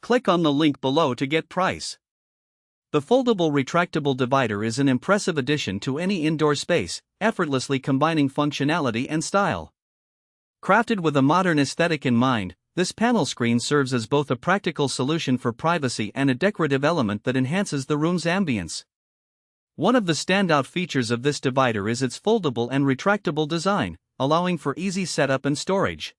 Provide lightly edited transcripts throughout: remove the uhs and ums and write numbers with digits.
Click on the link below to get price. The Foldable Retractable Divider is an impressive addition to any indoor space, effortlessly combining functionality and style. Crafted with a modern aesthetic in mind, this panel screen serves as both a practical solution for privacy and a decorative element that enhances the room's ambience. One of the standout features of this divider is its foldable and retractable design, allowing for easy setup and storage.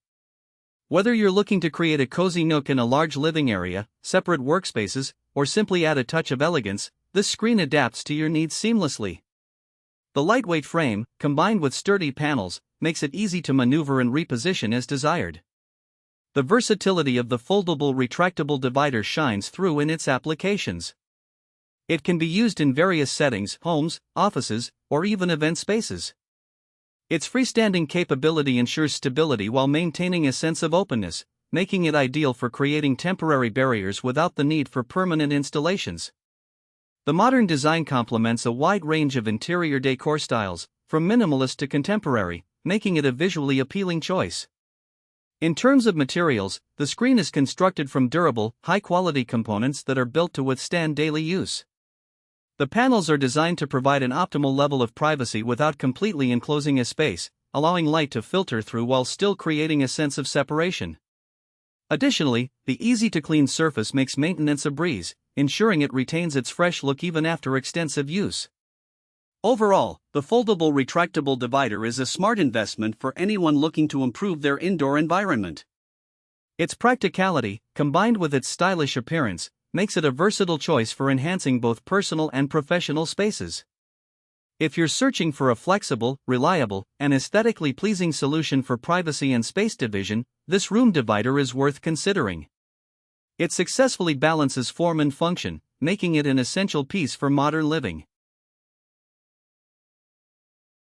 Whether you're looking to create a cozy nook in a large living area, separate workspaces, or simply add a touch of elegance, this screen adapts to your needs seamlessly. The lightweight frame, combined with sturdy panels, makes it easy to maneuver and reposition as desired. The versatility of the foldable retractable divider shines through in its applications. It can be used in various settings, homes, offices, or even event spaces. Its freestanding capability ensures stability while maintaining a sense of openness, making it ideal for creating temporary barriers without the need for permanent installations. The modern design complements a wide range of interior decor styles, from minimalist to contemporary, making it a visually appealing choice. In terms of materials, the screen is constructed from durable, high-quality components that are built to withstand daily use. The panels are designed to provide an optimal level of privacy without completely enclosing a space, allowing light to filter through while still creating a sense of separation. Additionally, the easy-to-clean surface makes maintenance a breeze, ensuring it retains its fresh look even after extensive use. Overall, the foldable retractable divider is a smart investment for anyone looking to improve their indoor environment. Its practicality, combined with its stylish appearance, makes it a versatile choice for enhancing both personal and professional spaces. If you're searching for a flexible, reliable, and aesthetically pleasing solution for privacy and space division, this room divider is worth considering. It successfully balances form and function, making it an essential piece for modern living.